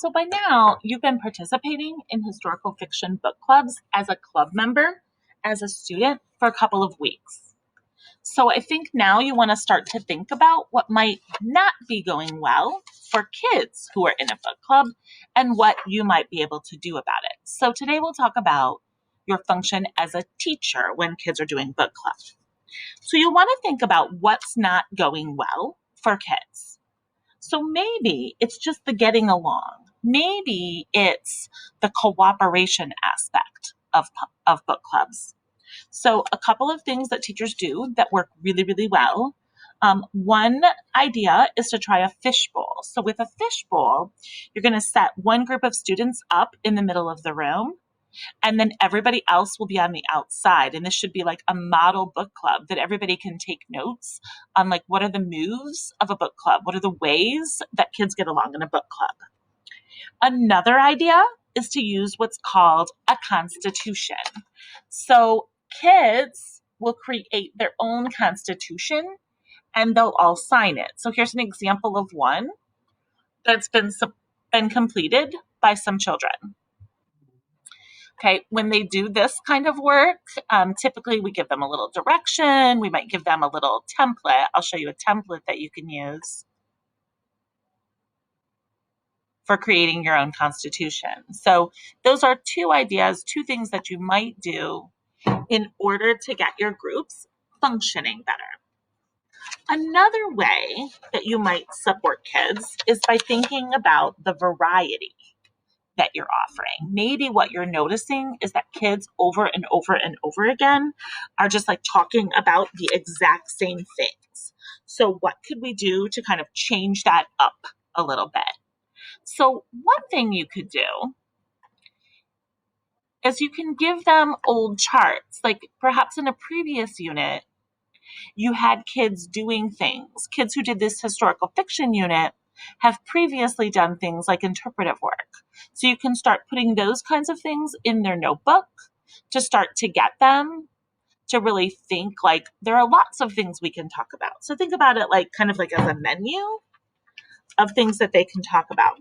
So by now, you've been participating in historical fiction book clubs as a club member, as a student, for a couple of weeks. So I think now you want to start to think about what might not be going well for kids who are in a book club and what you might be able to do about it. So today we'll talk about your function as a teacher when kids are doing book club. So you'll want to think about what's not going well for kids. So maybe it's just the getting along. Maybe it's the cooperation aspect of book clubs. So a couple of things that teachers do that work really, really well. One idea is to try a fishbowl. So with a fishbowl, you're going to set one group of students up in the middle of the room, and then everybody else will be on the outside. And this should be like a model book club that everybody can take notes on, like, what are the moves of a book club? What are the ways that kids get along in a book club? Another idea is to use what's called a constitution. So kids will create their own constitution and they'll all sign it. So here's an example of one that's been completed by some children. Okay, when they do this kind of work, typically we give them a little direction. We might give them a little template. I'll show you a template that you can use for creating your own constitution. So those are two ideas, two things that you might do in order to get your groups functioning better. Another way that you might support kids is by thinking about the variety that you're offering. Maybe what you're noticing is that kids over and over and over again are just like talking about the exact same things. So what could we do to kind of change that up a little bit? So one thing you could do is you can give them old charts. Like perhaps in a previous unit, you had kids doing things. Kids who did this historical fiction unit have previously done things like interpretive work. So you can start putting those kinds of things in their notebook to start to get them to really think like there are lots of things we can talk about. So think about it like kind of like as a menu of things that they can talk about.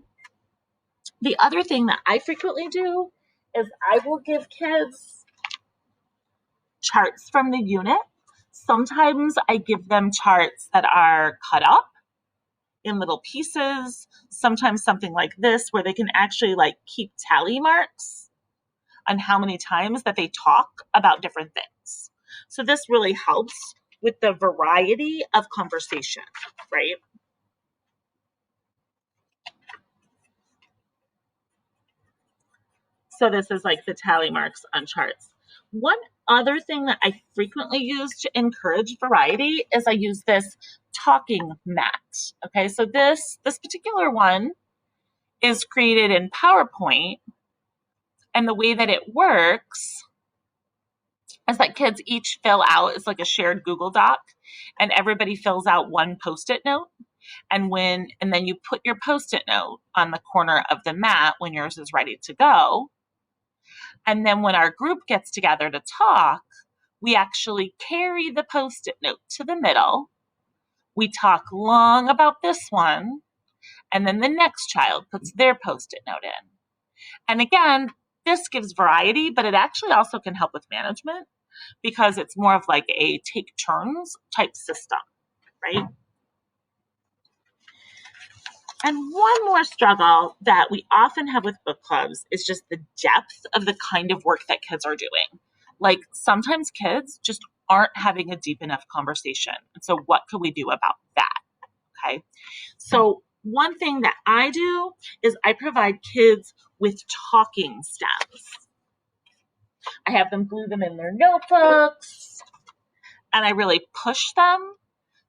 The other thing that I frequently do is I will give kids charts from the unit. Sometimes I give them charts that are cut up in little pieces, sometimes something like this where they can actually like keep tally marks on how many times that they talk about different things. So this really helps with the variety of conversation, right? So this is like the tally marks on charts. One other thing that I frequently use to encourage variety is I use this talking mat. Okay, so this particular one is created in PowerPoint, and the way that it works is that kids each fill out, it's like a shared Google Doc, and everybody fills out one Post-it note. And then you put your Post-it note on the corner of the mat when yours is ready to go. And then when our group gets together to talk, we actually carry the Post-it note to the middle. We talk long about this one, and then the next child puts their Post-it note in. And again, this gives variety, but it actually also can help with management because it's more of like a take turns type system, right? And one more struggle that we often have with book clubs is just the depth of the kind of work that kids are doing. Like sometimes kids just aren't having a deep enough conversation. And so what could we do about that? Okay. So one thing that I do is I provide kids with talking stems. I have them glue them in their notebooks, and I really push them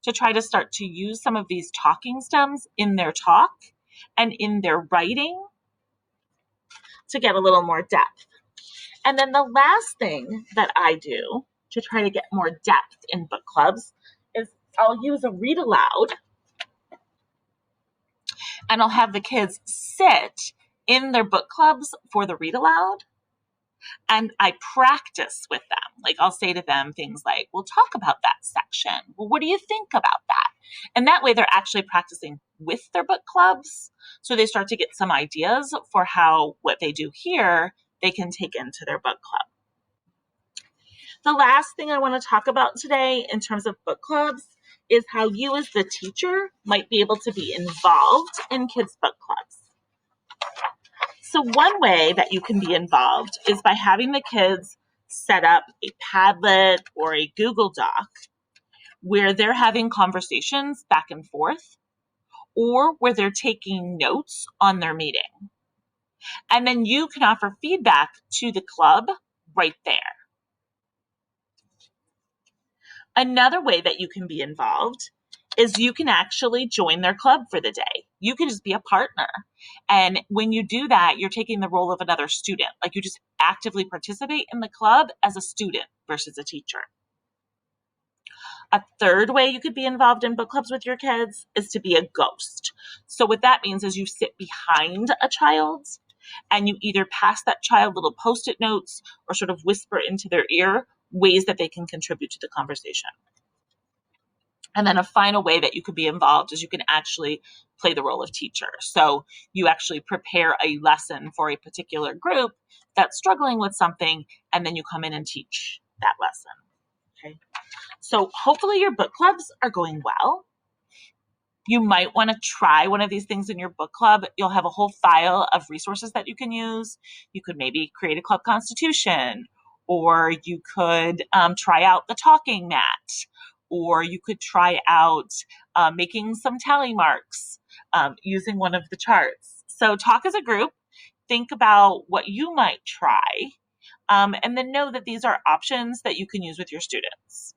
to try to start to use some of these talking stems in their talk and in their writing to get a little more depth. And then the last thing that I do to try to get more depth in book clubs is I'll use a read aloud, and I'll have the kids sit in their book clubs for the read aloud. And I practice with them. Like I'll say to them things like, we'll talk about that section. Well, what do you think about that? And that way they're actually practicing with their book clubs. So they start to get some ideas for how what they do here, they can take into their book club. The last thing I want to talk about today in terms of book clubs is how you as the teacher might be able to be involved in kids' book clubs. So one way that you can be involved is by having the kids set up a Padlet or a Google Doc where they're having conversations back and forth or where they're taking notes on their meeting. And then you can offer feedback to the club right there. Another way that you can be involved is you can actually join their club for the day. You can just be a partner. And when you do that, you're taking the role of another student. Like you just actively participate in the club as a student versus a teacher. A third way you could be involved in book clubs with your kids is to be a ghost. So what that means is you sit behind a child and you either pass that child little post-it notes or sort of whisper into their ear ways that they can contribute to the conversation. And then a final way that you could be involved is you can actually play the role of teacher. So you actually prepare a lesson for a particular group that's struggling with something, and then you come in and teach that lesson. Okay. So hopefully your book clubs are going well. You might want to try one of these things in your book club. You'll have a whole file of resources that you can use. You could maybe create a club constitution, or you could try out the talking mat, or you could try out making some tally marks using one of the charts. So talk as a group, think about what you might try, and then know that these are options that you can use with your students.